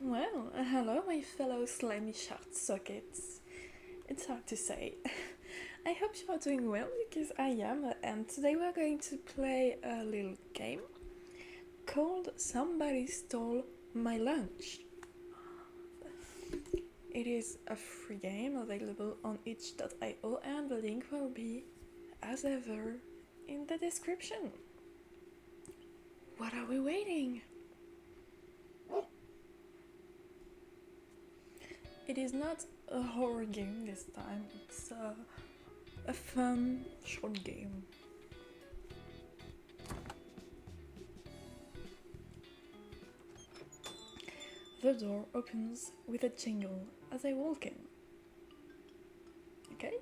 Well, hello my fellow slimy short sockets. It's hard to say. I hope you are doing well because I am, and today we're going to play a little game called Somebody Stole My Lunch. It is a free game available on 𝕮𝖆𝖒𝖎𝖐 and the link will be, as ever, in the description. What are we waiting? It is not a horror game this time, it's a fun short game. The door opens with a jingle as I walk in. Okay?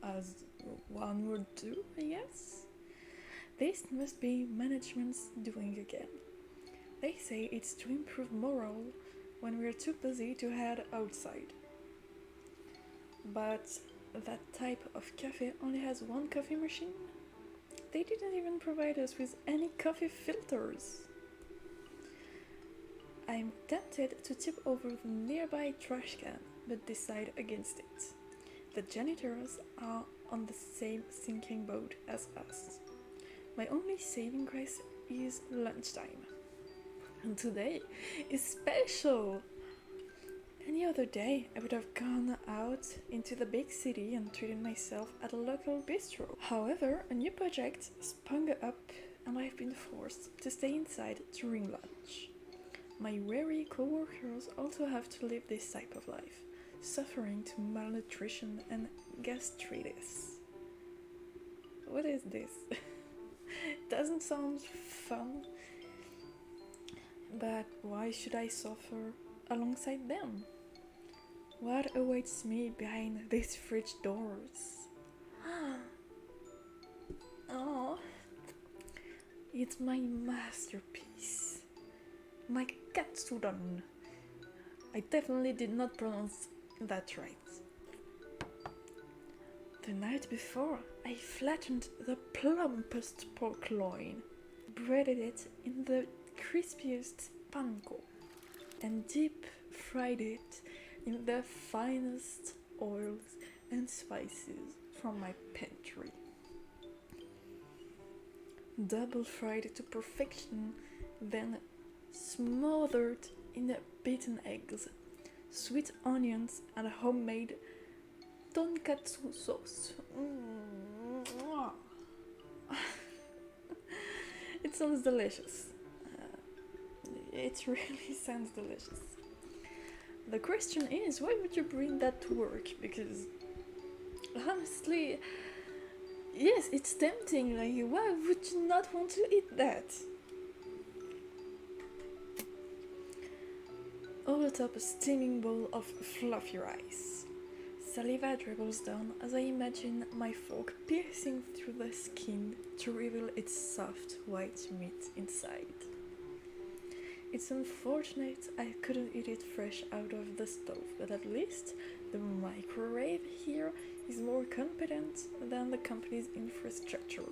As one would do, I guess. This must be management's doing again. They say it's to improve morale when we're too busy to head outside. But that type of cafe only has one coffee machine? They didn't even provide us with any coffee filters. I'm tempted to tip over the nearby trash can, but decide against it. The janitors are on the same sinking boat as us. My only saving grace is lunchtime. And today is special! Any other day, I would have gone out into the big city and treated myself at a local bistro. However, a new project sprung up and I've been forced to stay inside during lunch. My weary co-workers also have to live this type of life, suffering to malnutrition and gastritis. What is this? Doesn't sound fun. But why should I suffer alongside them? What awaits me behind these fridge doors? Oh, it's my masterpiece. My katsudon. I definitely did not pronounce that right. The night before, I flattened the plumpest pork loin, breaded it in the crispiest panko, and deep fried it in the finest oils and spices from my pantry. Double fried to perfection, then smothered in beaten eggs, sweet onions, and homemade tonkatsu sauce. It sounds delicious. It really sounds delicious. The question is, why would you bring that to work? Because honestly, yes, it's tempting. Like, why would you not want to eat that? All atop a steaming bowl of fluffy rice. Saliva dribbles down as I imagine my fork piercing through the skin to reveal its soft white meat inside. It's unfortunate I couldn't eat it fresh out of the stove, but at least the microwave here is more competent than the company's infrastructure.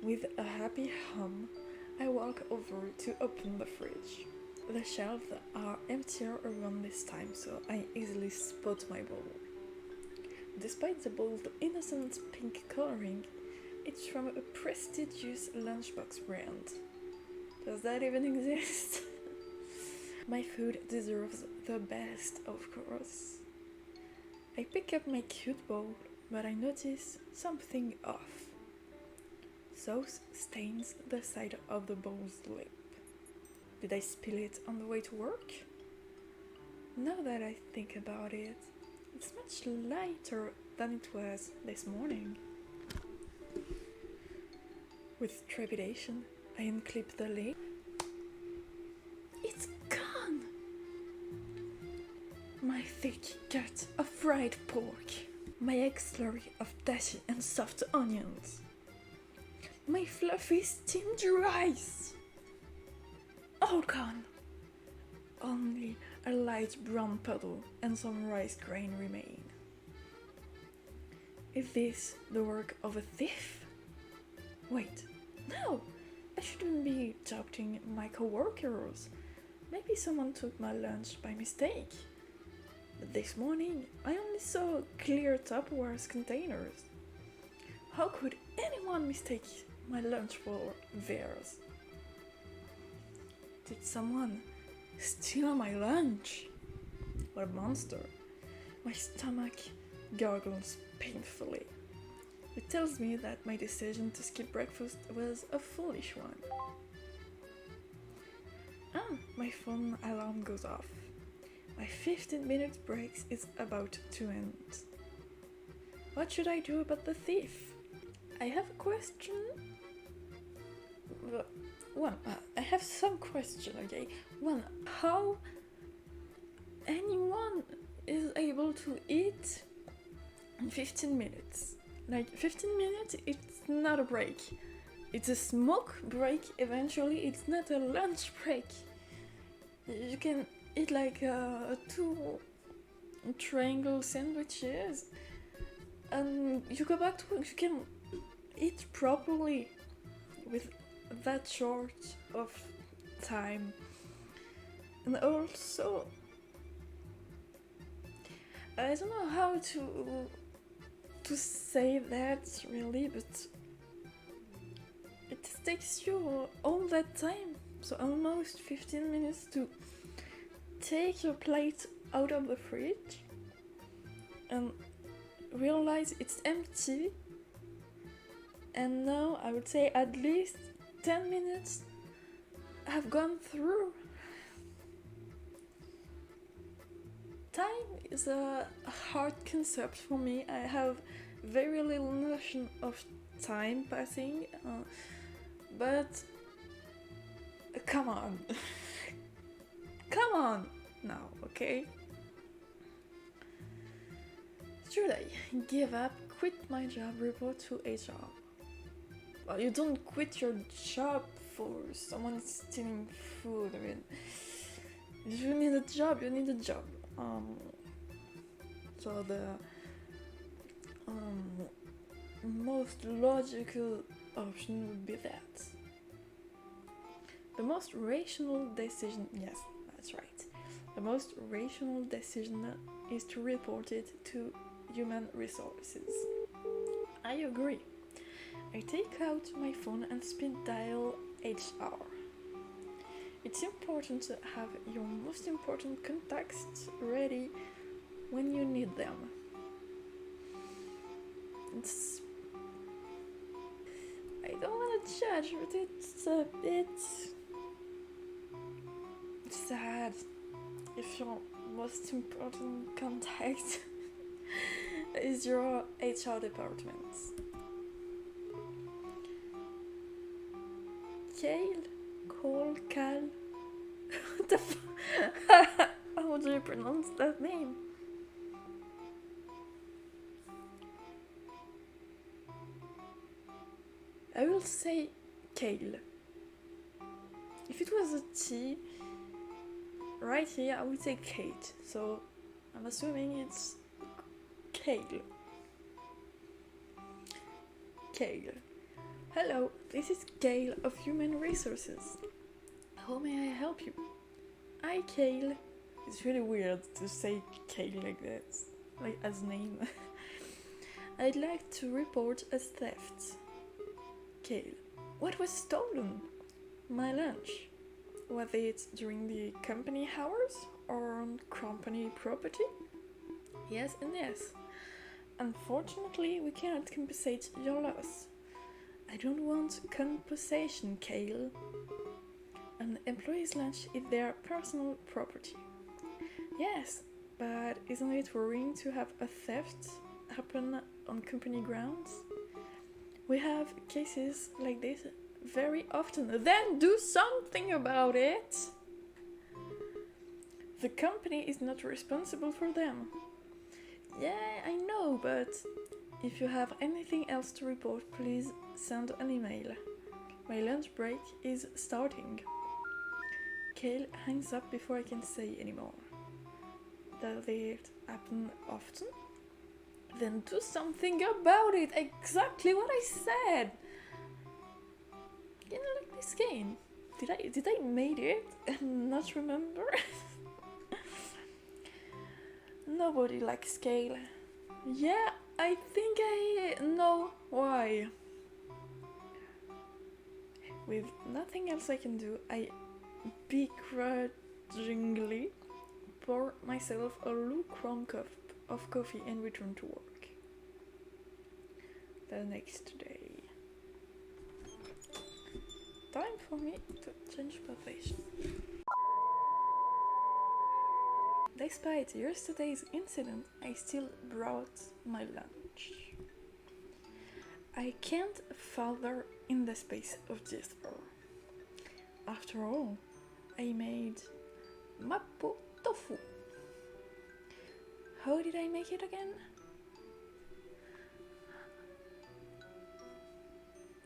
With a happy hum, I walk over to open the fridge. The shelves are emptier around this time, so I easily spot my bowl. Despite the bold, innocent pink coloring, it's from a prestigious lunchbox brand. Does that even exist? My food deserves the best, of course. I pick up my cute bowl, but I notice something off. Sauce stains the side of the bowl's lip. Did I spill it on the way to work? Now that I think about it, it's much lighter than it was this morning. With trepidation, I unclip the lid. It's gone! My thick gut of fried pork, my egg slurry of dashi and soft onions, my fluffy steamed rice, all gone. Only a light brown puddle and some rice grain remain. Is this the work of a thief? Wait, no! A shouldn't be doubting my coworkers. Maybe someone took my lunch by mistake. But this morning, I only saw clear Tupperware containers. How could anyone mistake my lunch for theirs? Did someone steal my lunch? What a monster. My stomach gargles painfully. It tells me that my decision to skip breakfast was a foolish one. My phone alarm goes off. My 15-minute break is about to end. What should I do about the thief? I have a question. I have some question, okay? One, how anyone is able to eat in 15 minutes? Like, 15 minutes, it's not a break. It's a smoke break eventually, it's not a lunch break. You can eat like 2 triangle sandwiches and you go back to work. You can eat properly with that short of time. And also, I don't know how to say that really, but it takes you all that time, so almost 15 minutes to take your plate out of the fridge and realize it's empty. And now I would say at least 10 minutes have gone through. Time is a hard concept for me. I have very little notion of time passing, but come on. Come on now, okay? Should I give up, quit my job, report to HR? Well, you don't quit your job for someone stealing food. I mean, if you need a job, you need a job. So the most logical option would be that. The most rational decision, yes, that's right. The most rational decision is to report it to human resources. I agree. I take out my phone and speed dial HR. It's important to have your most important contacts ready when you need them. I don't want to judge, but it's a bit sad if your most important contact is your HR department. 𝕮𝖆𝖊𝖎𝖙. What the how do you pronounce that name? I will say kale. If it was a T, right here I would say Kate, so I'm assuming it's kale. Kale. Hello, this is Gail of Human Resources. How may I help you? Hi, Kale. It's really weird to say Kale like that, like as name. I'd like to report a theft. Kale. What was stolen? My lunch. Was it during the company hours or on company property? Yes and yes. Unfortunately, we cannot compensate your loss. I don't want compensation, Kale. An employee's lunch is their personal property. Yes, but isn't it worrying to have a theft happen on company grounds? We have cases like this very often. Then do something about it! The company is not responsible for them. Yeah, I know, but if you have anything else to report, please send an email. My lunch break is starting. Kale hangs up before I can say anymore. Does it happen often? Then do something about it. Exactly what I said. You know, like this game? Did I made it and not remember? Nobody likes scale. Yeah, I think I know why. With nothing else I can do, I begrudgingly pour myself a lukewarm cup of coffee and return to work. The next day. Time for me to change profession. Despite yesterday's incident, I still brought my lunch. I can't father in the space of 𝕮𝖆𝖊. After all, I made mapo tofu. How did I make it again?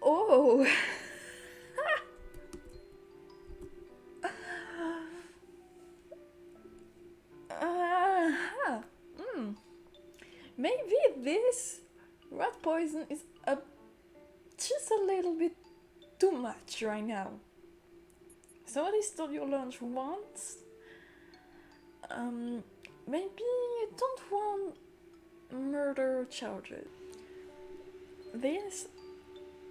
Oh! Maybe this rat poison is just a little bit too much right now. Somebody stole your lunch once. Maybe you don't want murder charges. This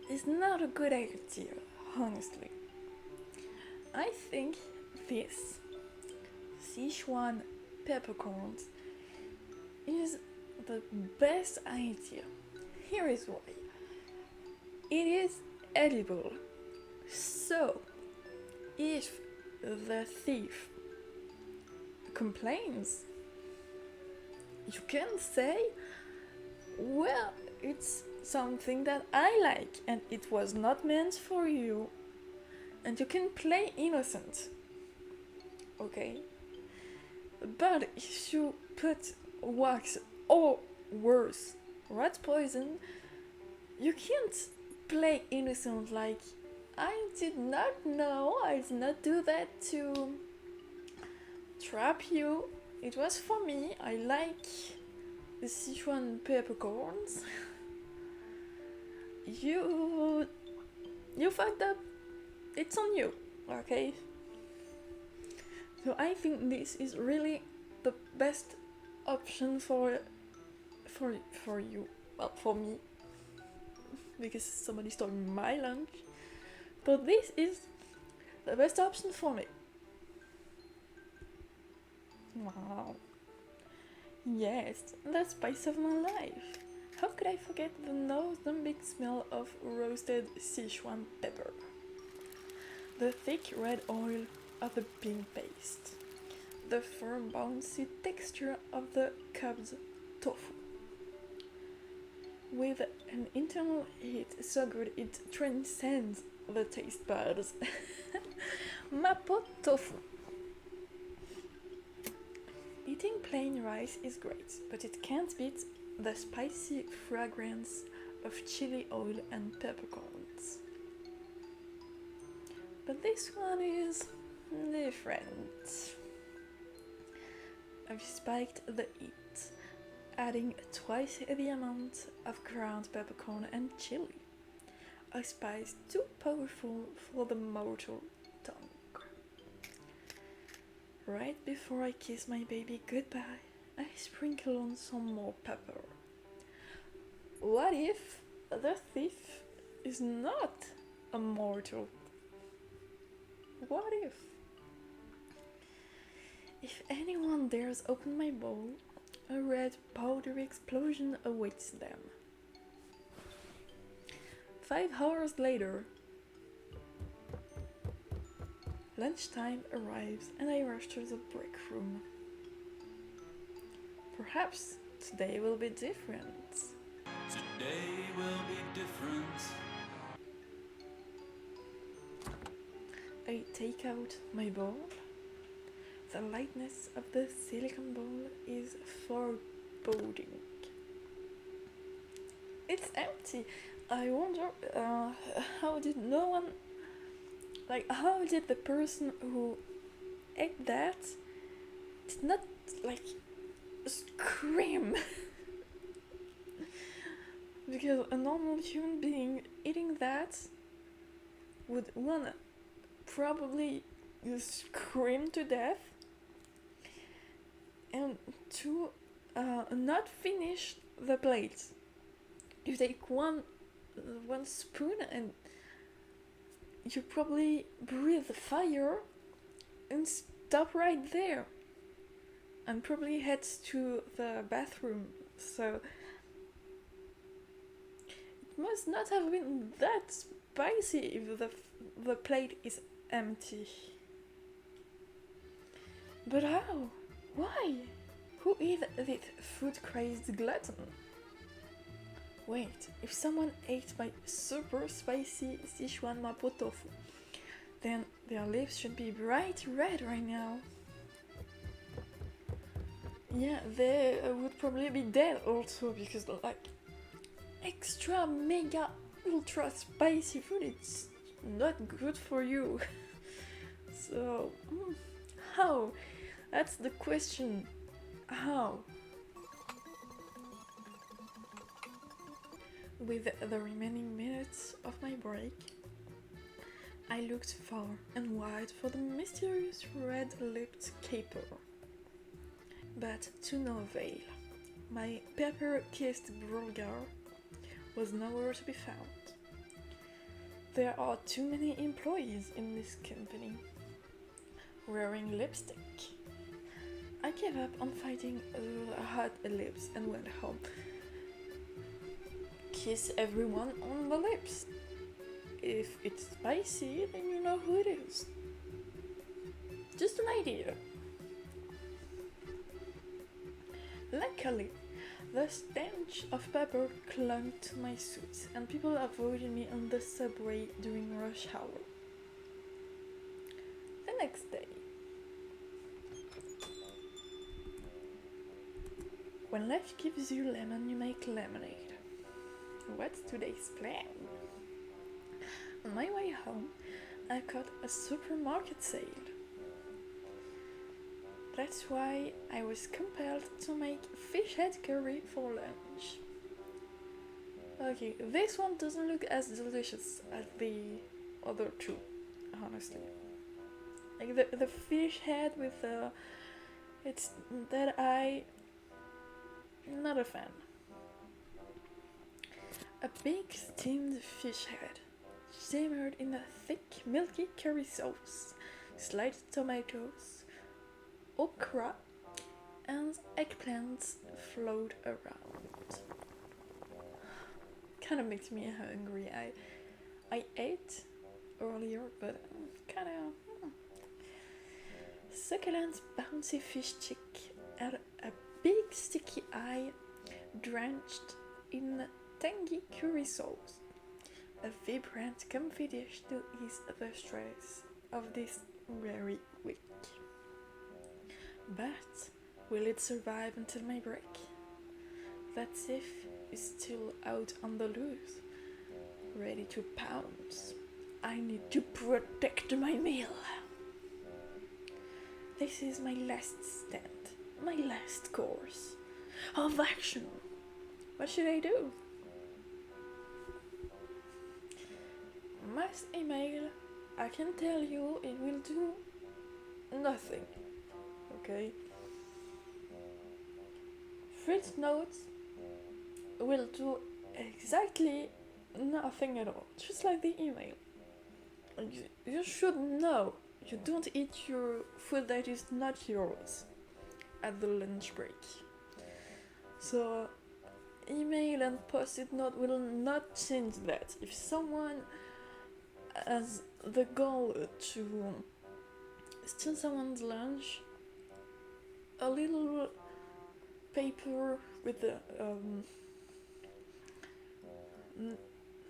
is not a good idea, honestly. I think this Sichuan peppercorns is the best idea. Here is why. It is edible. So, if the thief complains, you can say, well, it's something that I like and it was not meant for you, and you can play innocent. Okay? But if you put wax or worse, rat poison, you can't play innocent like, I did not know, I did not do that to trap you. It was for me, I like the Sichuan peppercorns. You fucked up, it's on you, okay? So I think this is really the best option for you, well, for me, because somebody stole my lunch, but this is the best option for me. Wow. Yes, the spice of my life. How could I forget the nosebleed smell of roasted Sichuan pepper? The thick red oil of the bean paste. The firm bouncy texture of the cubbed tofu. With an internal heat so good it transcends the taste buds. Mapo tofu. Eating plain rice is great, but it can't beat the spicy fragrance of chili oil and peppercorns. But this one is different. I've spiked the heat, adding twice the amount of ground peppercorn and chili. A spice too powerful for the mortal tongue. Right before I kiss my baby goodbye, I sprinkle on some more pepper. What if the thief is not a mortal? What if? If anyone dares open my bowl, a red powdery explosion awaits them. 5 hours later, lunchtime arrives and I rush to the break room. Perhaps today will be different. Today will be different. I take out my bowl. The lightness of the silicone bowl is foreboding. It's empty. I wonder how did the person who ate that did not scream? Because a normal human being eating that would one probably scream to death, and two, not finish the plate. You take one spoon and you probably breathe fire and stop right there, and probably heads to the bathroom. So it must not have been that spicy if the plate is empty. But how? Why? Who is this food-crazed glutton? Wait, if someone ate my super spicy Sichuan mapo tofu, then their lips should be bright red right now. Yeah, they would probably be dead also, because like extra mega ultra spicy food, it's not good for you. So, how? That's the question. How? With the remaining minutes of my break, I looked far and wide for the mysterious red-lipped caper. But to no avail. My pepper-kissed burger was nowhere to be found. There are too many employees in this company wearing lipstick. I gave up on fighting hot lips and went home. Kiss everyone on the lips. If it's spicy, then you know who it is. Just an idea. Luckily, the stench of pepper clung to my suit, and people avoided me on the subway during rush hour. The next day, when life gives you lemon, you make lemonade. What's today's plan? On my way home, I caught a supermarket sale. That's why I was compelled to make fish head curry for lunch. Okay, this one doesn't look as delicious as the other two, honestly. Like the fish head with it's that I not a fan. A big steamed fish head, simmered in a thick milky curry sauce, sliced tomatoes, okra, and eggplants flowed around. Kinda makes me hungry. I ate earlier, but kinda succulent bouncy fish stick and a big sticky eye drenched in tangy curry sauce. A vibrant, comfy dish to ease the stress of this weary week. But will it survive until my break? That thief is still out on the loose, ready to pounce. I need to protect my meal. This is my last stand, my last course of action. What should I do? Mass email, I can tell you it will do nothing, okay? Fritz notes will do exactly nothing at all, just like the email. You should know you don't eat your food that is not yours at the lunch break. So email and post-it note will not change that. If someone has the goal to steal someone's lunch, a little paper with the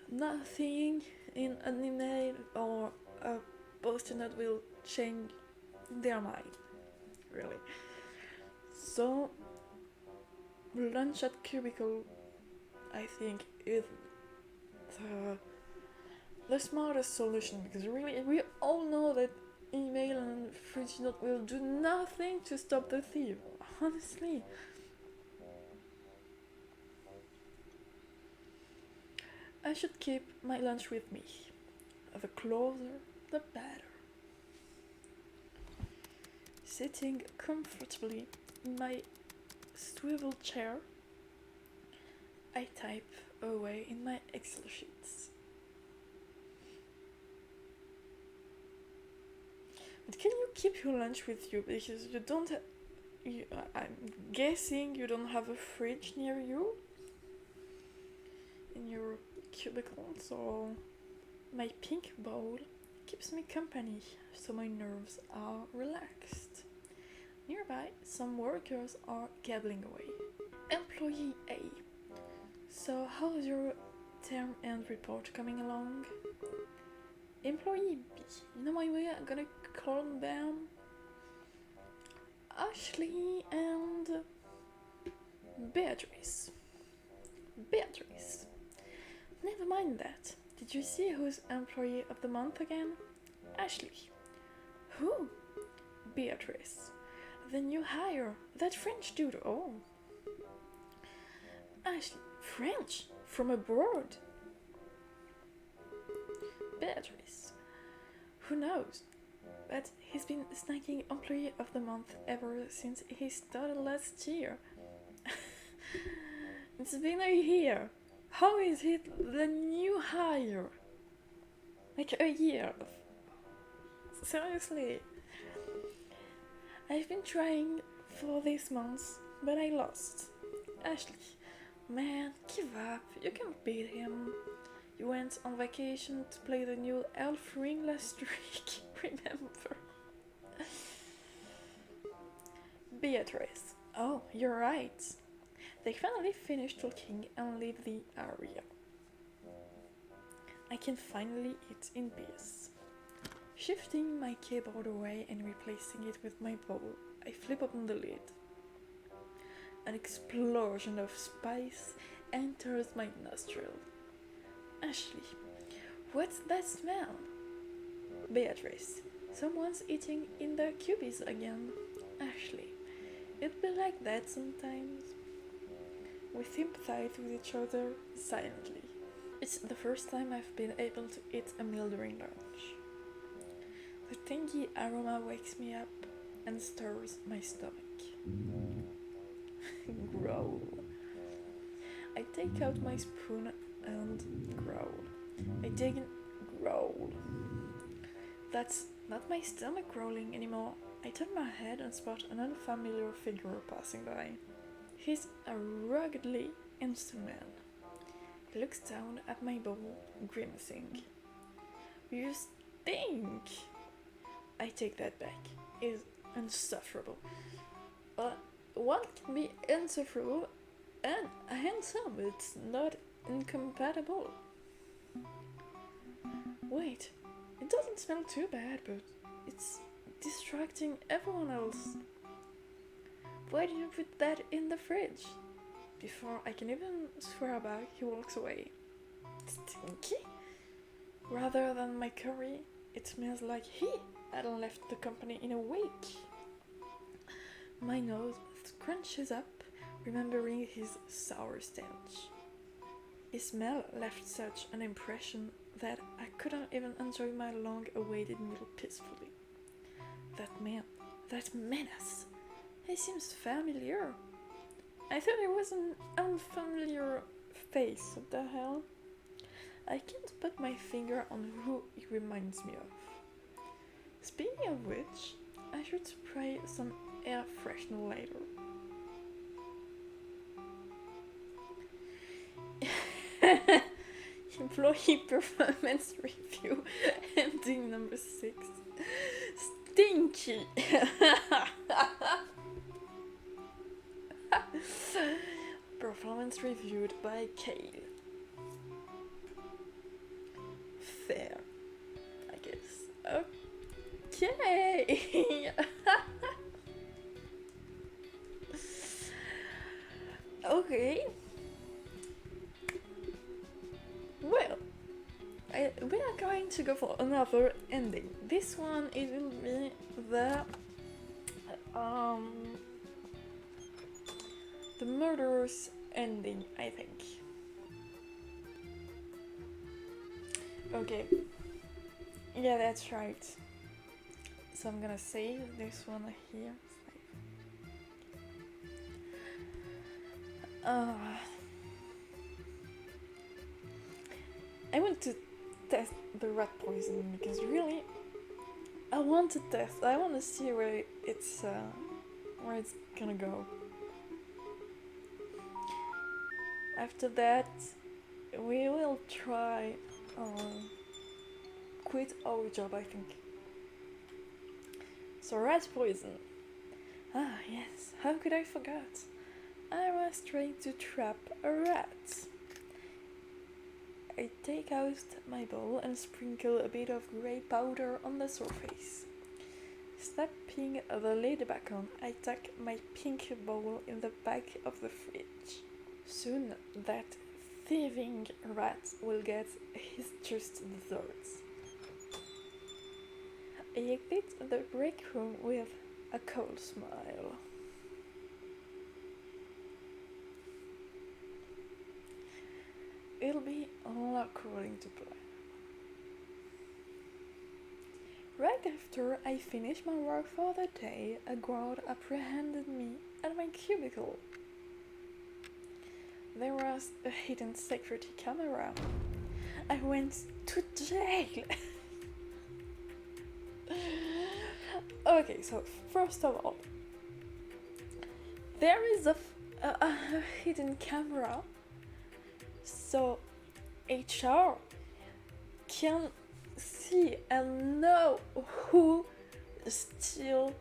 nothing in an email or a post-it note will change their mind, really. So lunch at cubicle, I think, is the smartest solution, because really we all know that email and fridge note will do nothing to stop the thief, honestly. I should keep my lunch with me. the closer, the better. Sitting comfortably in my swivel chair, I type away in my Excel sheets. But can you keep your lunch with you? Because you don't. I'm guessing you don't have a fridge near you in your cubicle, so my pink bowl keeps me company, so my nerves are relaxed. Nearby, some workers are gabbling away. Employee A. So, how's your term end report coming along? Employee B. You know my way I'm gonna call them? Ashley and Beatrice. Beatrice. Never mind that. Did you see who's employee of the month again? Ashley. Who? Beatrice. The new hire. That French dude. Oh. Ashley. French? From abroad? Beatrice. Who knows? But he's been snagging employee of the month ever since he started last year. It's been a year. How is it the new hire? Like a year. Seriously. I've been trying for this month, but I lost. Ashley, man, give up. You can't beat him. You went on vacation to play the new 𝖚𝖓𝖎𝖙 last week, remember? Beatrice. Oh, you're right. They finally finished talking and leave the area. I can finally eat in peace. Shifting my keyboard away and replacing it with my bowl, I flip open the lid. An explosion of spice enters my nostril. Ashley, what's that smell? Beatrice, someone's eating in their cubies again. Ashley, it'd be like that sometimes. We sympathize with each other silently. It's the first time I've been able to eat a meal during lunch. The tangy aroma wakes me up and stirs my stomach. Growl. I take out my spoon and growl. I dig in, growl. That's not my stomach growling anymore. I turn my head and spot an unfamiliar figure passing by. He's a ruggedly handsome man. He looks down at my bowl, grimacing. You stink! I take that back. It's insufferable. One can be insufferable and handsome. It's not incompatible. Wait, it doesn't smell too bad, but it's distracting everyone else. Why did you put that in the fridge? Before I can even swear back, he walks away. Stinky? Rather than my curry, it smells like he hadn't left the company in a week. My nose scrunches up, remembering his sour stench. His smell left such an impression that I couldn't even enjoy my long-awaited meal peacefully. That man, that menace, he seems familiar. I thought it was an unfamiliar face. What the hell? I can't put my finger on who he reminds me of. Speaking of which, I should spray some air freshener later. Employee performance review ending number 6. Stinky! Performance reviewed by Kale. Fair, I guess. Okay! Okay. Well, we are going to go for another ending. This one, it will be the murderous ending, I think. Okay. Yeah, that's right. So I'm gonna save this one here. I want to test the rat poison because really, I want to test. I want to see where it's gonna go. After that, we will try quit our job, I think. So rat poison. Ah yes, how could I forget? I was trying to trap a rat. I take out my bowl and sprinkle a bit of grey powder on the surface. Snapping the lid back on, I tuck my pink bowl in the back of the fridge. Soon that thieving rat will get his just desserts. I exit the break room with a cold smile. It'll be all according to plan. Right after I finished my work for the day, a guard apprehended me at my cubicle. There was a hidden security camera. I went to jail. Okay, so first of all, there is a hidden camera, so HR can see and know who steal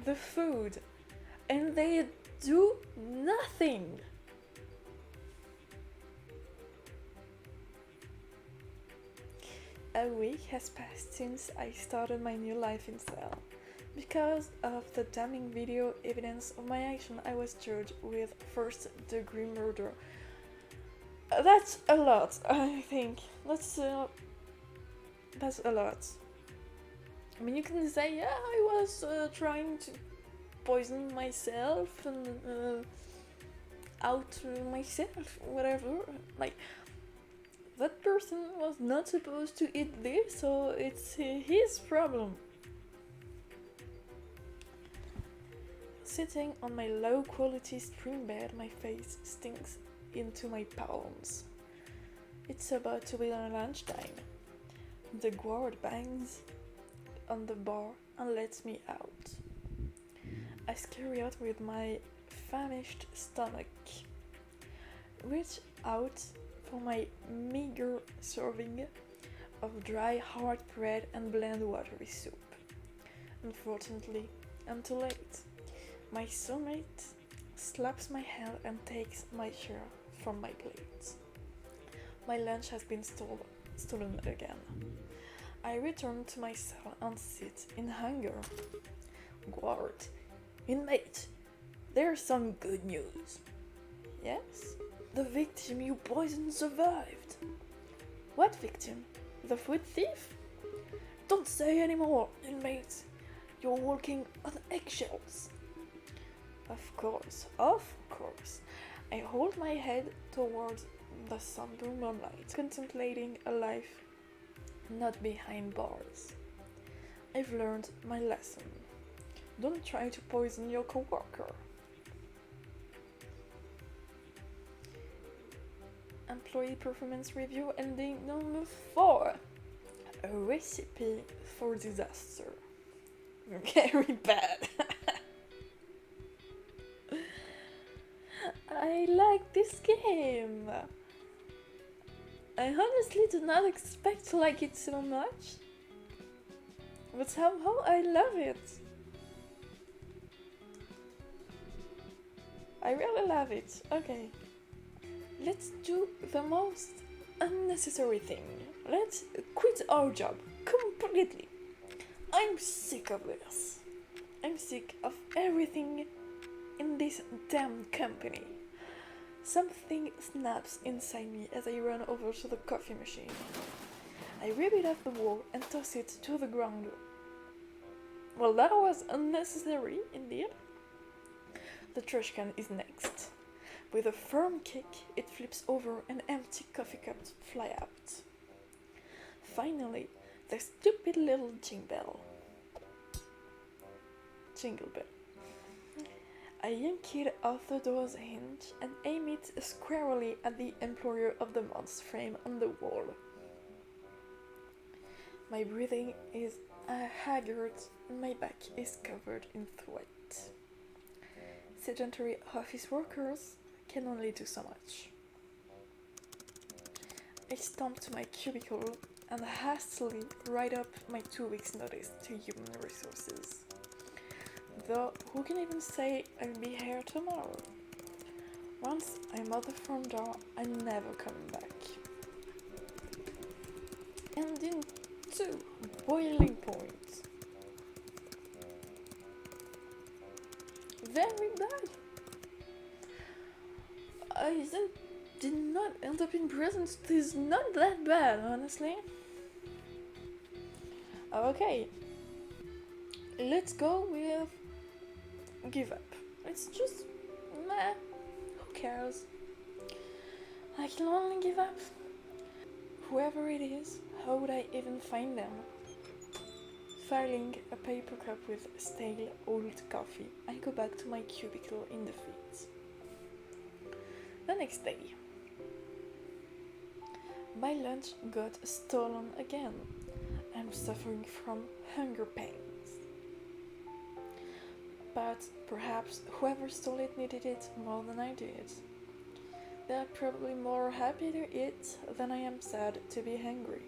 the food, and they do nothing. A week has passed since I started my new life in cell. Because of the damning video evidence of my action, I was charged with first-degree murder. That's a lot, I think. That's a lot. I mean, you can say, yeah, I was trying to poison myself and out myself, whatever. Like, that person was not supposed to eat this, so it's his problem. Sitting on my low-quality spring bed, my face stinks into my palms. It's about to be lunchtime. The guard bangs on the bar and lets me out. I scurry out with my famished stomach. Reach out for my meager serving of dry hard bread and bland watery soup. Unfortunately, I'm too late. My soulmate slaps my hand and takes my share from my plate. My lunch has been stolen again. I return to my cell and sit in hunger. Guard, inmate, there's some good news. Yes? The victim you poisoned survived. What victim? The food thief? Don't say anymore, inmate. You're walking on eggshells. Of course. I hold my head towards the somber moonlight, contemplating a life not behind bars. I've learned my lesson. Don't try to poison your coworker. Employee performance review ending number 4. A recipe for disaster. Very bad. I like this game. I honestly did not expect to like it so much, but somehow I love it. I really love it. Okay, let's do the most unnecessary thing. Let's quit our job completely. I'm sick of this. I'm sick of everything in this damn company. Something snaps inside me as I run over to the coffee machine. I rip it off the wall and toss it to the ground. Well, that was unnecessary indeed. The trash can is next. With a firm kick, it flips over and empty coffee cups fly out. Finally, the stupid little jingle bell. A young kid off the door's hinge and aim it squarely at the Employer of the Month frame on the wall. My breathing is haggard and my back is covered in sweat. Sedentary office workers can only do so much. I stomp to my cubicle and hastily write up my 2 weeks' notice to human resources. Though, who can even say I'll be here tomorrow? Once I'm out the front door, I'm never coming back. And in 2 boiling points. Very bad. I did not end up in prison. It is not that bad, honestly. Okay, let's go with give up. It's just meh. Who cares? I can only give up. Whoever it is, how would I even find them? Filing a paper cup with stale old coffee, I go back to my cubicle in the fields. The next day, my lunch got stolen again. I'm suffering from hunger pains. But perhaps whoever stole it needed it more than I did. They're probably more happy to eat than I am sad to be hungry.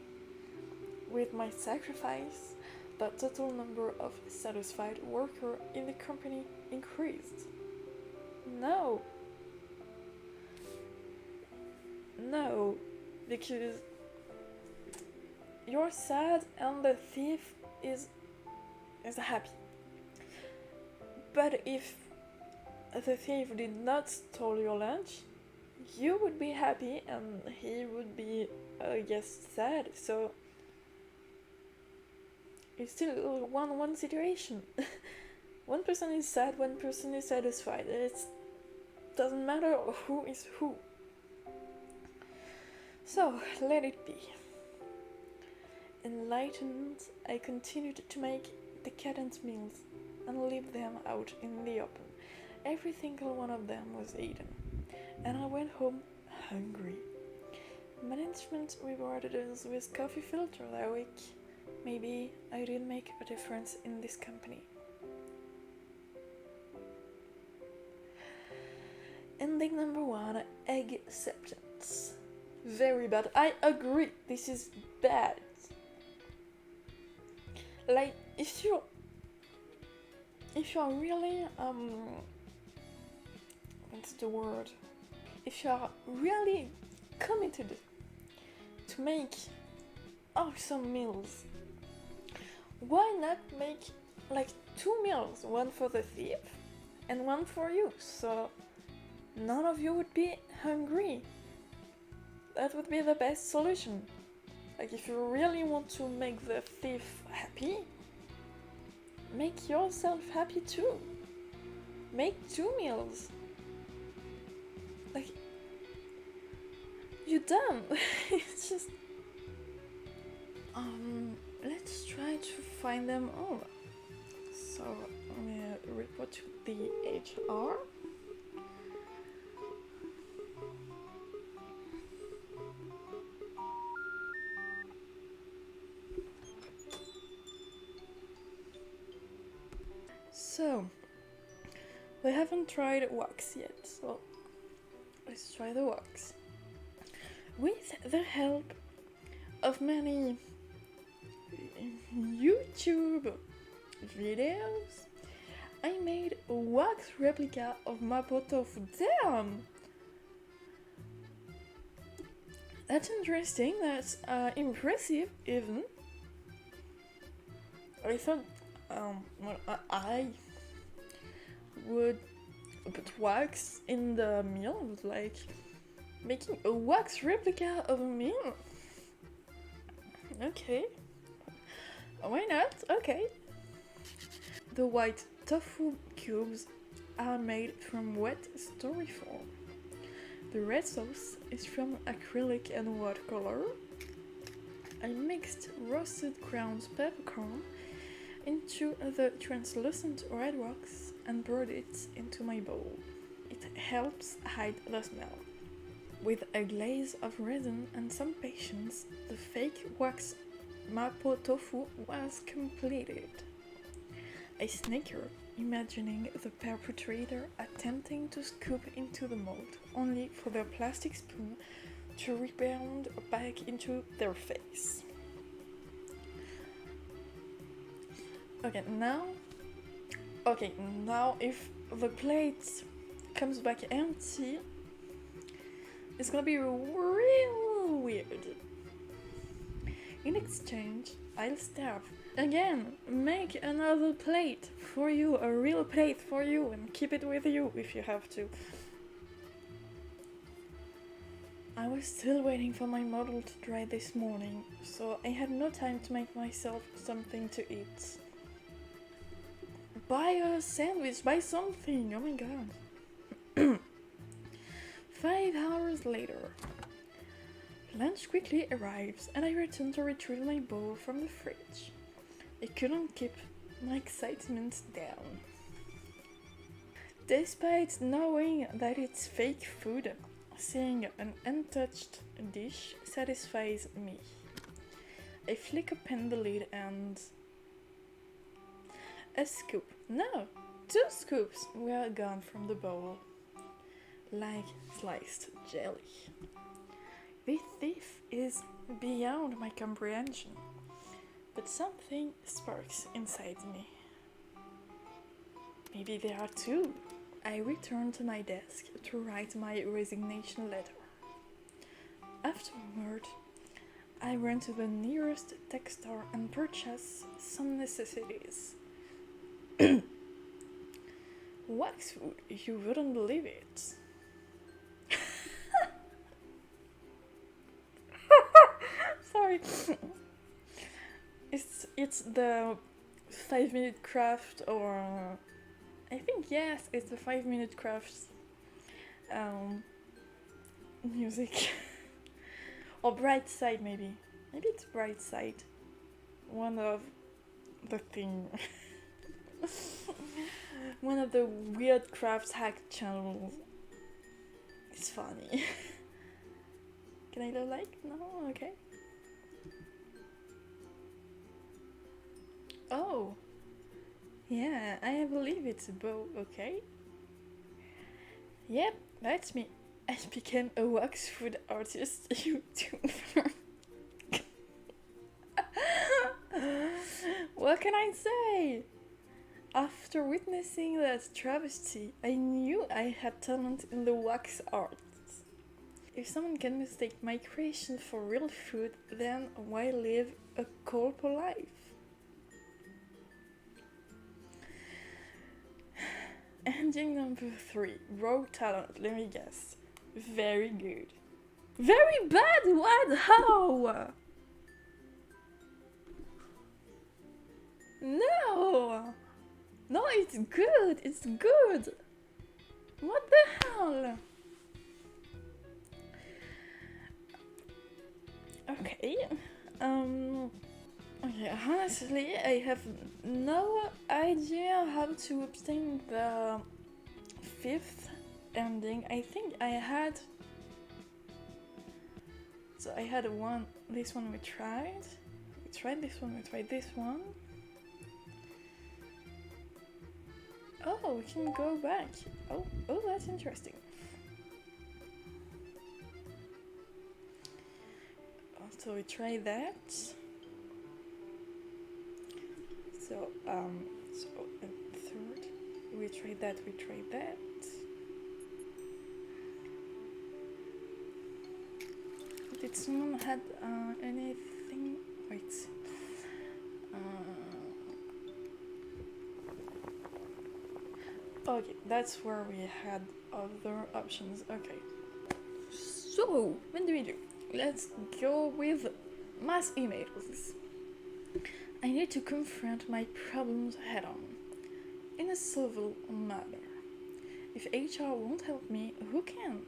With my sacrifice, the total number of satisfied workers in the company increased. No, because you're sad and the thief is happy. But if the thief did not steal your lunch, you would be happy and he would be, sad. So it's still a one situation. One person is sad, one person is satisfied. It doesn't matter who is who. So let it be. Enlightened, I continued to make decadent meals and leave them out in the open. Every single one of them was eaten, and I went home hungry. Management rewarded us with coffee filter that week. Maybe I did make a difference in this company. Ending number 1, egg acceptance. Very bad. I agree, this is bad. Like, if you're really, what's the word? If you're really committed to make awesome meals, why not make like 2 meals, one for the thief and one for you, so none of you would be hungry. That would be the best solution. Like, if you really want to make the thief happy, make yourself happy too. Make 2 meals. Like, you're done. It's just... let's try to find them all. So, I'm gonna report to the HR. So, we haven't tried wax yet, so let's try the wax. With the help of many YouTube videos, I made a wax replica of Mapo tofu. Damn! That's interesting, that's impressive even. I thought I would put wax in the meal, but like making a wax replica of a meal. Okay, why not? Okay. The white tofu cubes are made from wet styrofoam. The red sauce is from acrylic and watercolor. I mixed roasted ground peppercorn into the translucent red rocks and poured it into my bowl. It helps hide the smell. With a glaze of resin and some patience, the fake wax mapo tofu was completed. I snickered, imagining the perpetrator attempting to scoop into the mold, only for their plastic spoon to rebound back into their face. Okay, now if the plate comes back empty, it's gonna be real weird. In exchange, I'll starve. Again, make another plate for you, a real plate for you, and keep it with you if you have to. I was still waiting for my model to dry this morning, so I had no time to make myself something to eat. Buy a sandwich, buy something, oh my god. 5 hours later, lunch quickly arrives and I return to retrieve my bowl from the fridge. I couldn't keep my excitement down. Despite knowing that it's fake food, seeing an untouched dish satisfies me. I flick open the lid and... a scoop, no, 2 scoops were gone from the bowl, like sliced jelly. This thief is beyond my comprehension, but something sparks inside me. Maybe there are 2. I return to my desk to write my resignation letter. Afterward, I run to the nearest tech store and purchase some necessities. Wax food, you wouldn't believe it. Sorry. It's the 5-minute craft, or I think yes, it's the 5-minute craft music. Or Bright Side, maybe it's Bright Side, one of the thing. One of the weird crafts hack channels. It's funny. Can I do like? No? Okay. Oh. Yeah, I believe it's a bow, okay? Yep, that's me. I became a wax food artist YouTuber. What can I say? After witnessing that travesty, I knew I had talent in the wax arts. If someone can mistake my creation for real food, then why live a colorful life? Ending number 3, raw talent, let me guess. Very good. Very bad? What? How? No! No, it's good! It's good! What the hell? Okay, okay, honestly, I have no idea how to obtain the 5th ending. I think I had... So I had this one we tried this one, we tried this one. Oh, we can go back. Oh, that's interesting. So we try that. So and 3rd, we tried that. Did someone had anything? Wait. Okay, that's where we had other options. Okay. So, what do we do? Let's go with mass emails. I need to confront my problems head on, in a civil manner. If HR won't help me, who can?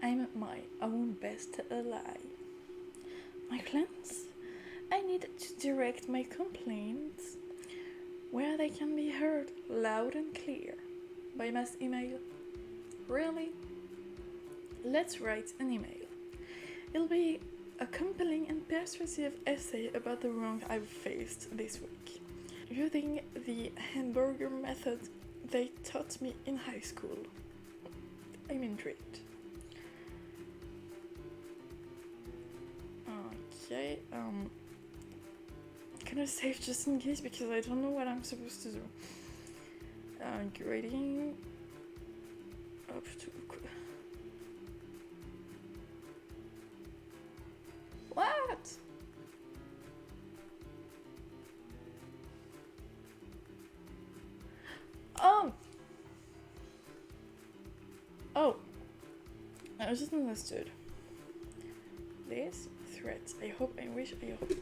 I'm my own best ally. My plans? I need to direct my complaints where they can be heard loud and clear by mass email. Really? Let's write an email. It'll be a compelling and persuasive essay about the wrong I've faced this week, using the hamburger method they taught me in high school. I'm intrigued. Okay, can I save just in case because I don't know what I'm supposed to do. Grading up to what? Oh, I just understood. This threat. I hope, I wish, I hope.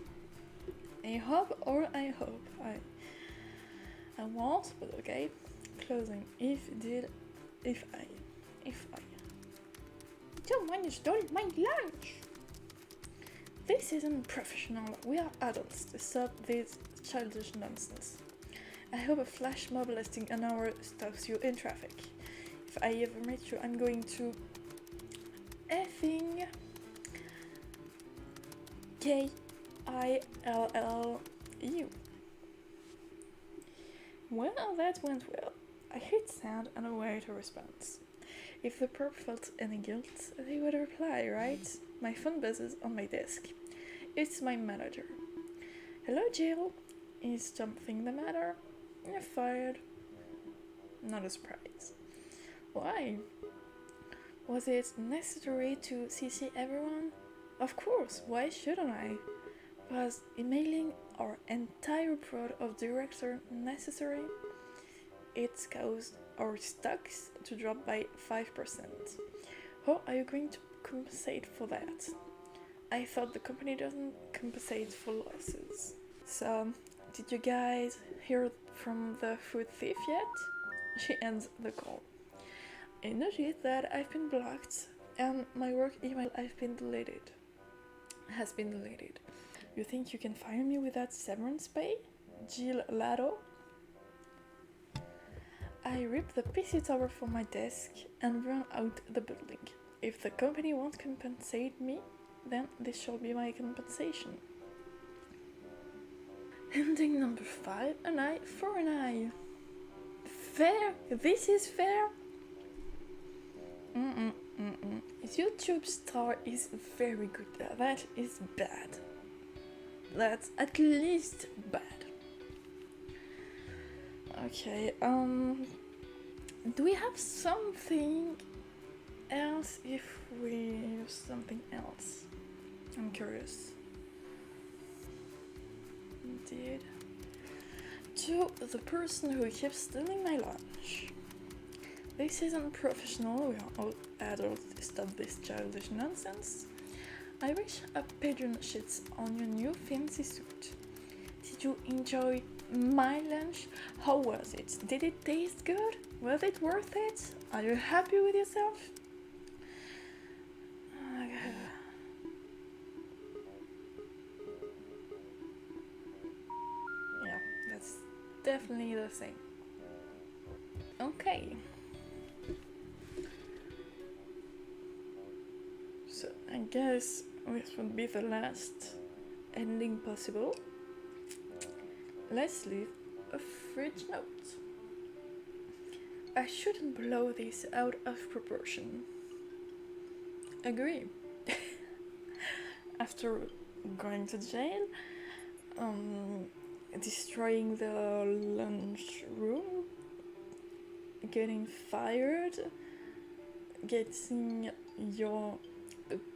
I hope or I hope. I won't, but okay. Closing. If I. Someone you stole my lunch! This isn't professional. We are adults to stop this childish nonsense. I hope a flash mob lasting an hour stops you in traffic. If I ever meet you, I'm going to effing 𝕮𝖆𝖕𝖎𝖙𝖎. Well, that went well. I hit send and await a response. If the perp felt any guilt, they would reply, right? My phone buzzes on my desk. It's my manager. Hello, Jill. Is something the matter? You're fired. Not a surprise. Why? Was it necessary to CC everyone? Of course, why shouldn't I? Was emailing our entire board of directors necessary? It's caused our stocks to drop by 5%. How are you going to compensate for that? I thought the company doesn't compensate for losses. So, did you guys hear from the food thief yet? She ends the call. I noticed that I've been blocked and my work email has been deleted. You think you can fire me without severance pay? Jill Lado? I rip the PC tower from my desk and run out the building. If the company won't compensate me, then this shall be my compensation. Ending number 5, an eye for an eye. Fair? This is fair? YouTube star is very good. That is bad. That's at least bad. Okay, do we have something else if we use something else? I'm curious. Indeed. To the person who keeps stealing my lunch. This isn't professional, we are all adults to stop this childish nonsense. I wish a pigeon shits on your new fancy suit. Did you enjoy my lunch? How was it? Did it taste good? Was it worth it? Are you happy with yourself? Yeah, that's definitely the same. Okay. So I guess this would be the last ending possible. Let's leave a fridge note. I shouldn't blow this out of proportion. Agree. After going to jail, destroying the lunch room, getting fired, getting your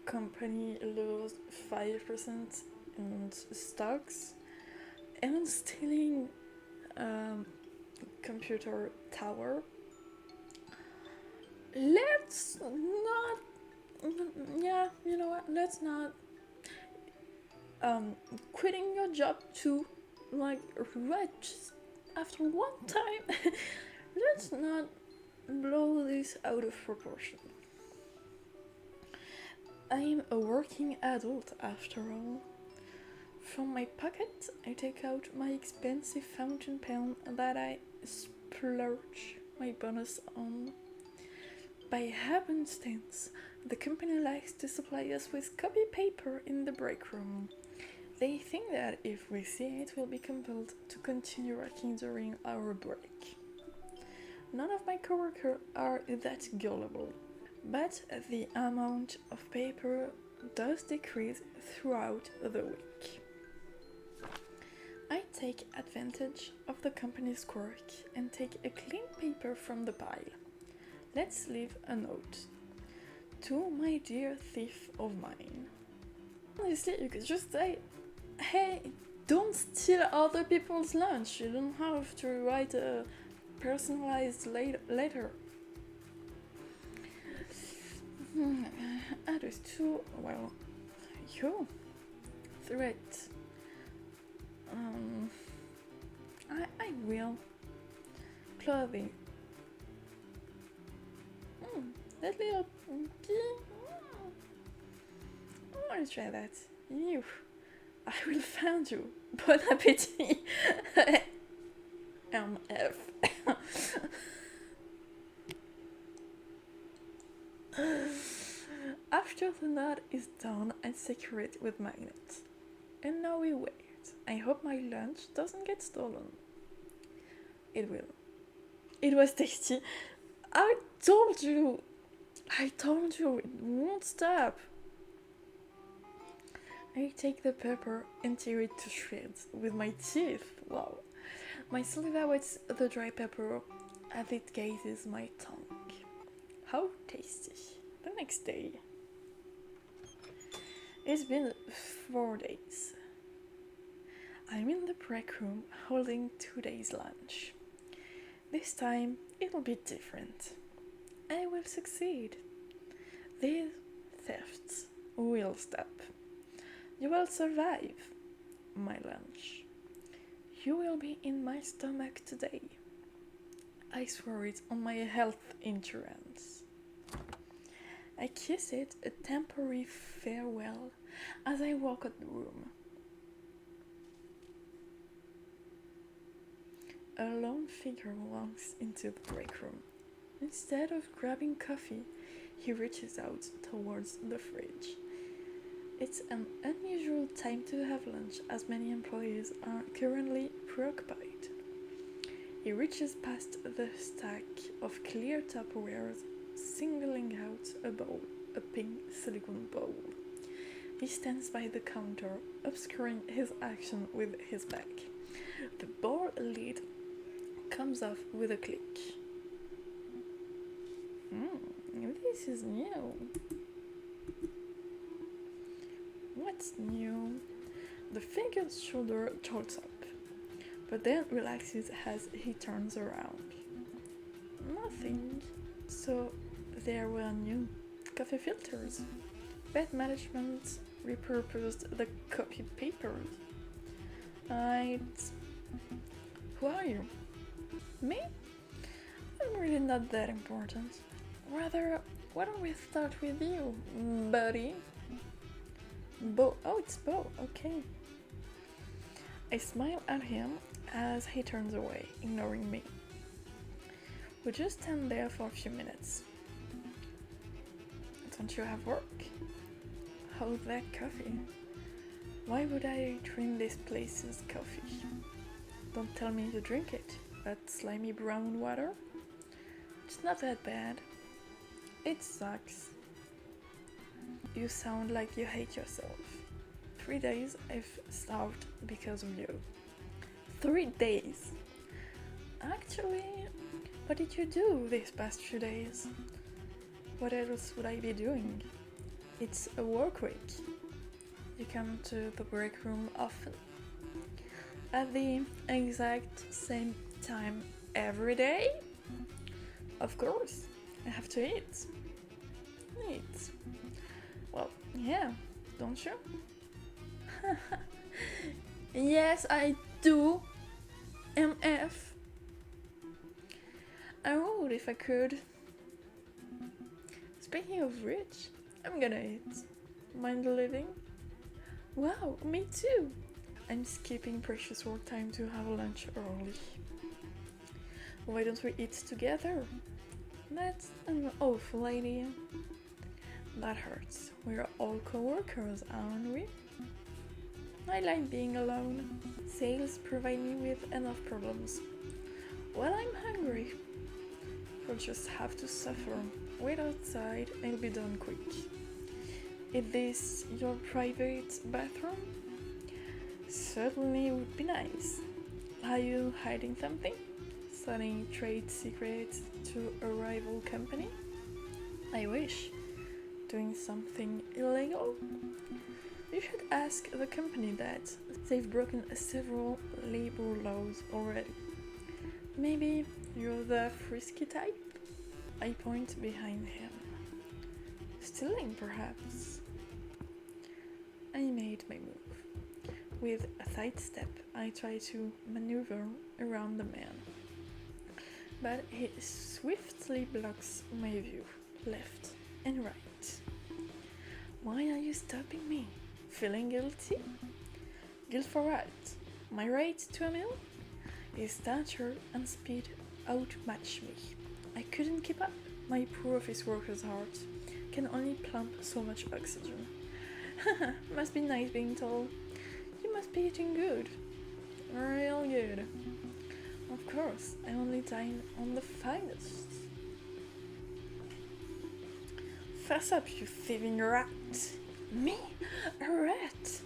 company lose 5% in stocks, and stealing computer tower. Let's not, yeah, you know what, let's not quitting your job too, like right just after one time. Let's not blow this out of proportion. I'm a working adult after all. From my pocket, I take out my expensive fountain pen that I splurge my bonus on. By happenstance, the company likes to supply us with copy paper in the break room. They think that if we see it, we'll be compelled to continue working during our break. None of my coworkers are that gullible, but the amount of paper does decrease throughout the week. I take advantage of the company's quirk and take a clean paper from the pile. Let's leave a note. To my dear thief of mine. Honestly, you could just say, hey, don't steal other people's lunch. You don't have to write a personalized letter. Address to, well, you. Threat. I will. Clothing. That little key. I want to try that. You. I will find you. Bon appétit. MF. After the knot is done, I secure it with magnets. And now we wait. I hope my lunch doesn't get stolen. It will. It was tasty. I told you it won't stop. I take the pepper and tear it to shreds with my teeth. Wow. My saliva wets the dry pepper as it gazes my tongue. How tasty. The next day. It's been 4 days. I'm in the break room holding 2 days' lunch. This time it'll be different. I will succeed. These thefts will stop. You will survive my lunch. You will be in my stomach today. I swear it on my health insurance. I kiss it a temporary farewell as I walk out the room. A lone figure walks into the break room. Instead of grabbing coffee, he reaches out towards the fridge. It's an unusual time to have lunch as many employees are currently preoccupied. He reaches past the stack of clear Tupperwares, singling out a bowl, a pink silicone bowl. He stands by the counter, obscuring his action with his back. The bowl lid comes off with a click. This is new. What's new? The figure's shoulder jolts up, but then relaxes as he turns around. Nothing. So there were new coffee filters. Bad management repurposed the copy papers. Who are you? Me? I'm really not that important. Rather, why don't we start with you, buddy? Bo. Oh, it's Bo. Okay. I smile at him as he turns away, ignoring me. We just stand there for a few minutes. Don't you have work? How's that coffee? Why would I drink this place's coffee? Don't tell me you drink it. That slimy brown water? It's not that bad. It sucks. You sound like you hate yourself. 3 days I've starved because of you. 3 days? Actually, what did you do these past few days? What else would I be doing? It's a work week. You come to the break room often. At the exact same time every day? Of course, I have to eat. Eat. Well, yeah, don't you? Yes, I do. MF. I would if I could. Speaking of which, I'm gonna eat. Mind the living? Wow, me too. I'm skipping precious work time to have lunch early. Why don't we eat together? That's an awful idea. That hurts. We're all co-workers, aren't we? I like being alone. Sales provide me with enough problems. Well, I'm hungry. You'll just have to suffer. Wait outside, I'll be done quick. Is this your private bathroom? Certainly would be nice. Are you hiding something? Selling trade secrets to a rival company? I wish. Doing something illegal? You should ask the company that. They've broken several labor laws already. Maybe you're the frisky type? I point behind him. Stealing, perhaps? I made my move. With a sidestep, I try to maneuver around the man. But he swiftly blocks my view, left and right. Why are you stopping me? Feeling guilty? Guilt for what? My right to a meal? His stature and speed outmatch me. I couldn't keep up. My poor office worker's heart can only pump so much oxygen. Must be nice being told, you must be eating good. Real good. Of course, I only dine on the finest. Fess up, you thieving rat. Me? A rat?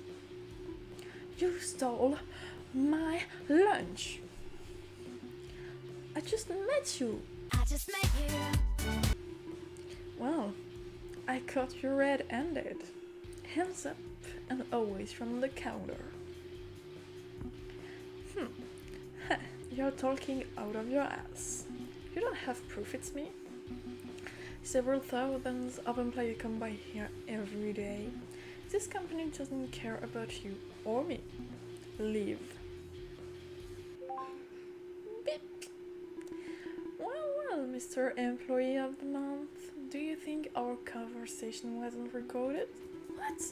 You stole my lunch. I just met you. Well, I caught you red-handed. Hands up and always from the counter. You're talking out of your ass. You don't have proof it's me. Several thousands of employees come by here every day. This company doesn't care about you or me. Leave. Beep. Well, Mr. Employee of the Month, do you think our conversation wasn't recorded? What?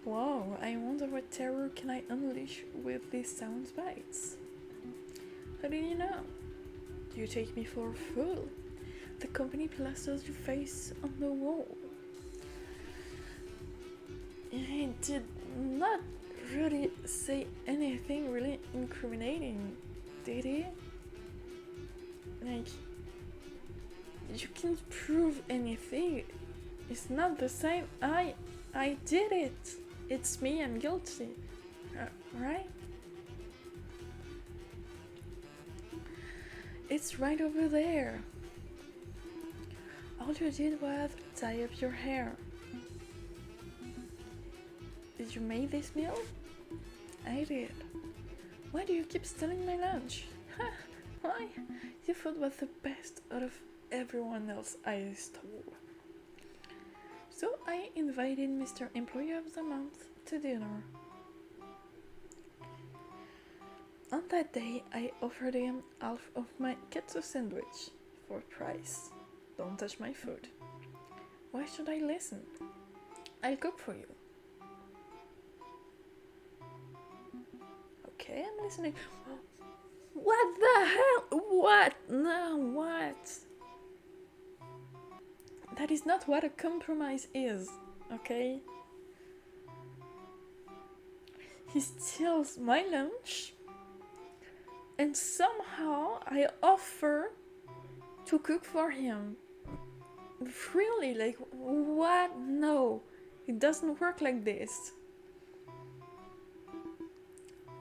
Wow, I wonder what terror can I unleash with these sound bites. How did you know? Do you take me for a fool? The company plasters your face on the wall. He did not really say anything really incriminating, did he? Like, you can't prove anything. It's not the same. I did it. It's me, I'm guilty. Right? It's right over there. All you did was tie up your hair. Did you make this meal? I did. Why do you keep stealing my lunch? Why? Your food was the best out of everyone else I stole. So I invited Mr. Employee of the Month to dinner. On that day, I offered him half of my katsu sandwich for a price. Don't touch my food. Why should I listen? I'll cook for you. Okay, I'm listening. What the hell? What? No, what? That is not what a compromise is, okay? He steals my lunch, and somehow I offer to cook for him. Really? Like, what? No, it doesn't work like this.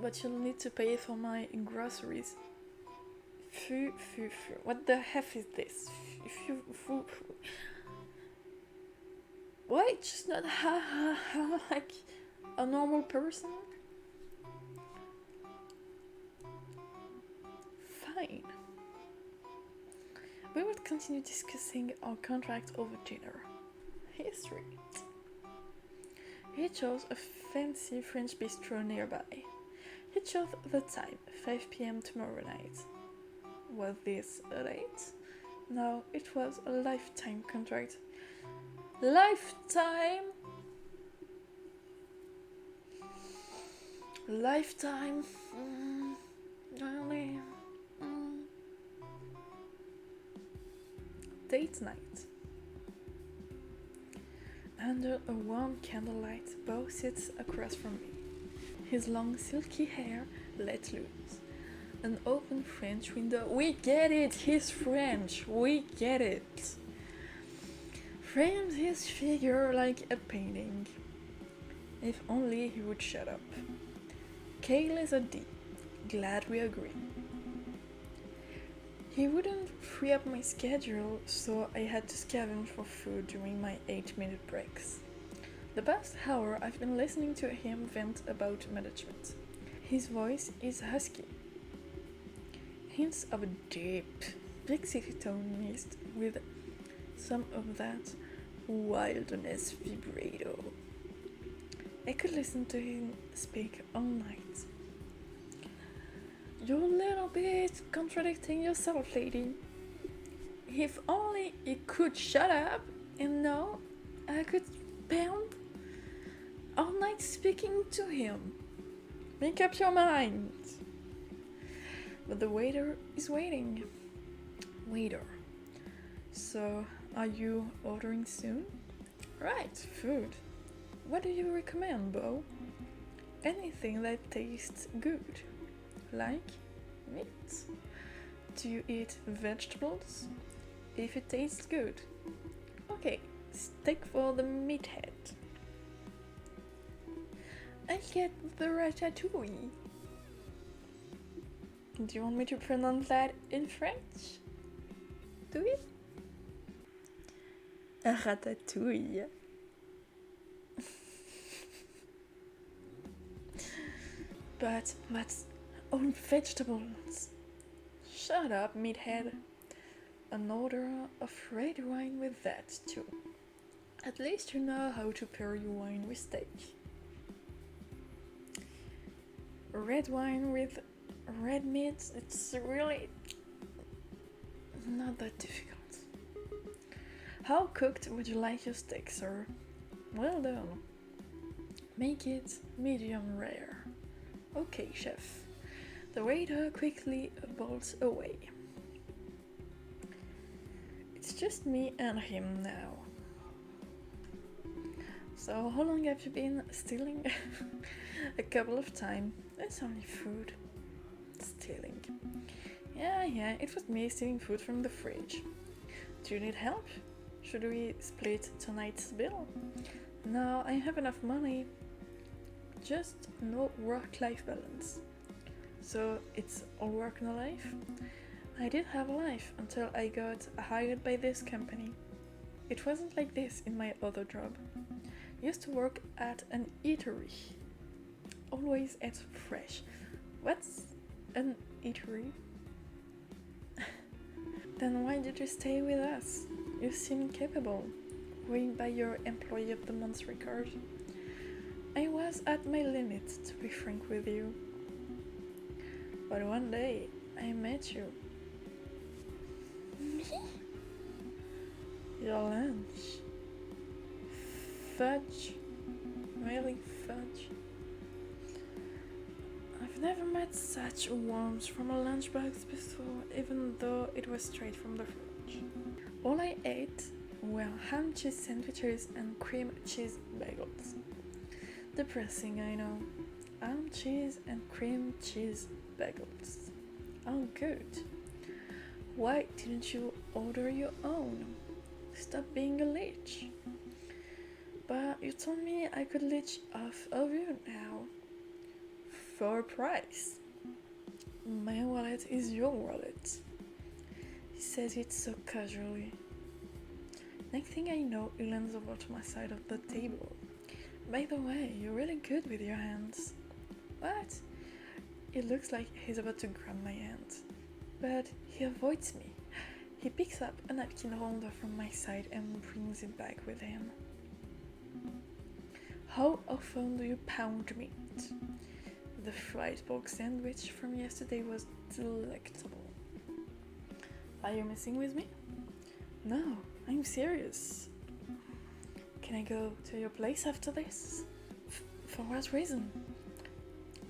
But you'll need to pay for my groceries. Phew. What the heck is this? Phew. Why? Just not like a normal person? Fine. We would continue discussing our contract over dinner. History. He chose a fancy French bistro nearby. He chose the time, 5 p.m. tomorrow night. Was this a date? No, it was a lifetime contract. Lifetime? Lifetime. Only. Date night. Under a warm candlelight, Beau sits across from me. His long silky hair let loose. An open French window. We get it! He's French! We get it! Frames his figure like a painting. If only he would shut up. 𝕮𝖆𝖎𝖕. Glad we agree. He wouldn't free up my schedule, so I had to scavenge for food during my 8-minute breaks. The past hour I've been listening to him vent about management. His voice is husky. Hints of a deep, big city tone mixed with some of that wilderness vibrato. I could listen to him speak all night. You're a little bit contradicting yourself, lady. If only you could shut up and know I could spend all night speaking to him. Make up your mind. But the waiter is waiting. Waiter. So, are you ordering soon? Right, food. What do you recommend, Beau? Anything that tastes good. Like meat? Do you eat vegetables? If it tastes good. Okay, steak for the meathead. I get the ratatouille. Do you want me to pronounce that in French? Do you? A ratatouille. But that's all vegetables. Shut up, meathead. An order of red wine with that too. At least you know how to pair your wine with steak. Red wine with red meat, it's really not that difficult. How cooked would you like your steak, sir? Well done. Make it medium rare. Okay, chef. The waiter quickly bolts away. It's just me and him now. So how long have you been stealing? A couple of times. It's only food. Stealing. Yeah, it was me stealing food from the fridge. Do you need help? Should we split tonight's bill? No, I have enough money. Just no work-life balance. So it's all work, no life? I did have a life until I got hired by this company. It wasn't like this in my other job. Used to work at an eatery. Always ate fresh. What's an eatery? Then why did you stay with us? You seem capable, going by your Employee of the Month record. I was at my limit, to be frank with you. But one day, I met you. Me? Your lunch. Fudge. Really fudge. I've never met such warmth from a lunchbox before, even though it was straight from the fridge. All I ate were ham cheese sandwiches and cream cheese bagels. Depressing, I know. Ham cheese and cream cheese bagels. Oh, good. Why didn't you order your own? Stop being a leech. But you told me I could leech off of you now. For a price. My wallet is your wallet. He says it so casually. Next thing I know, he leans over to my side of the table. By the way, you're really good with your hands. What? It looks like he's about to grab my hand. But he avoids me. He picks up a napkin holder from my side and brings it back with him. How often do you pound meat? The fried pork sandwich from yesterday was delectable. Are you messing with me? No, I'm serious. Can I go to your place after this? For what reason?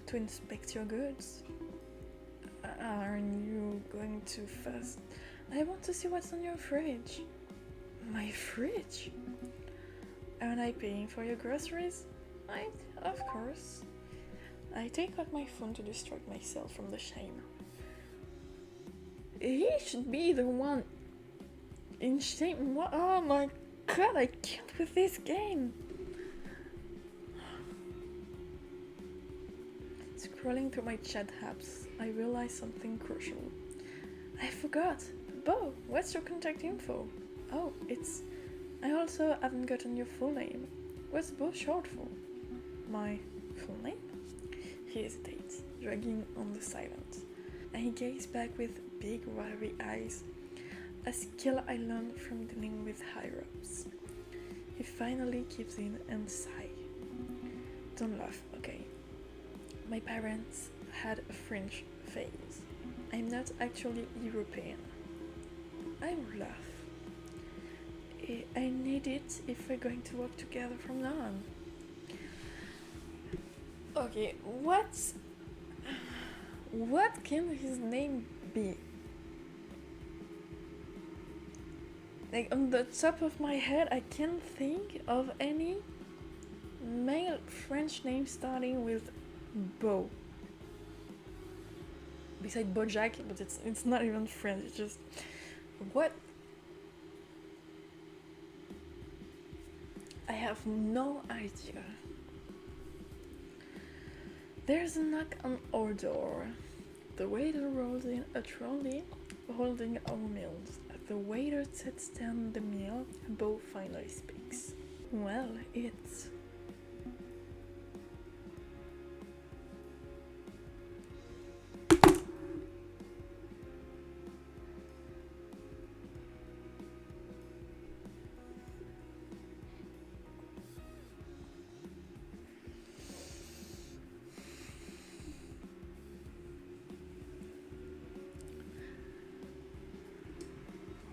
to inspect your goods. Are you going too fast? I want to see what's on your fridge. My fridge? Aren't I paying for your groceries? Right, of course. I take out my phone to distract myself from the shame. He should be the one in shame. What? Oh my god, I can't with this game. Scrolling through my chat apps, I realized something crucial. I forgot. Bo, what's your contact info? Oh, it's... I also haven't gotten your full name. What's Bo short for? My full name? He hesitates, dragging on the silence. And he gazes back with big watery eyes, a skill I learned from dealing with higher-ups. He finally gives in and sighs. Don't laugh, okay? My parents had a French phase. I'm not actually European. I will laugh. I need it if we're going to work together from now on. Okay, what can his name be? Like, on the top of my head, I can't think of any male French name starting with Beau. Besides Bojack, but it's not even French, it's just... What? I have no idea. There's a knock on our door. The waiter rolls in a trolley holding our meals. The waiter sets down the meal. Beau finally speaks. Well, it's...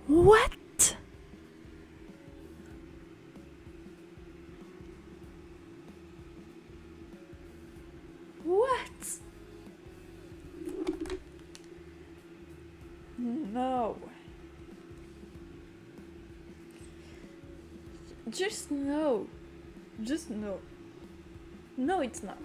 What? What? No. Just no. Just no. No, it's not.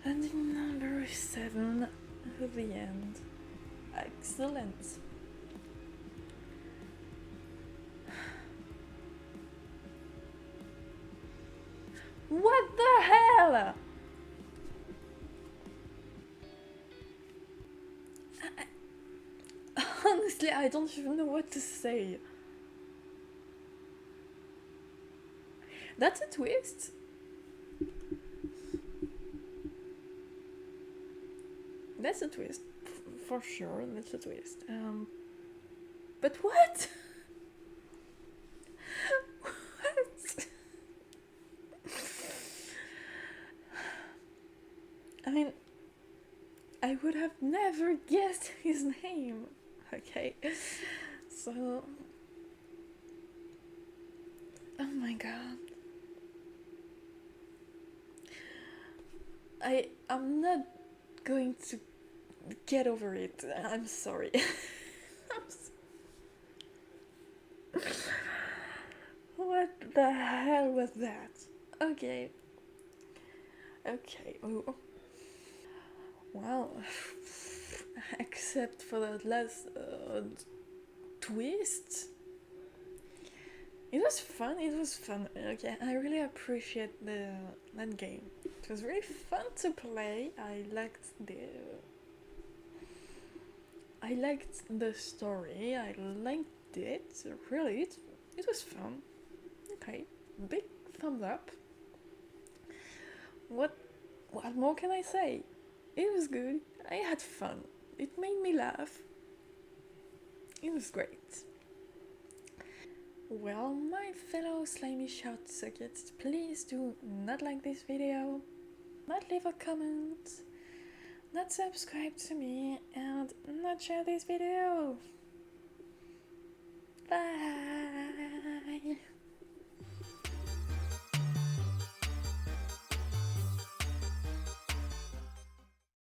And number 7 at the end. Excellent. What the hell? Honestly, I don't even know what to say. That's a twist. That's a twist. For sure, that's a twist. But what? What? I mean, I would have never guessed his name. Okay, so... Oh my god. I'm not going to get over it. I'm sorry. What the hell was that? Okay. Oh. Well, except for that last twist. It was fun. Okay, I really appreciate that game. It was really fun to play. I liked the story. I liked it. Really, it was fun. Okay, big thumbs up. What more can I say? It was good. I had fun. It made me laugh. It was great. Well, my fellow slimy shout sockets, please do not like this video, not leave a comment, not subscribe to me, and not share this video.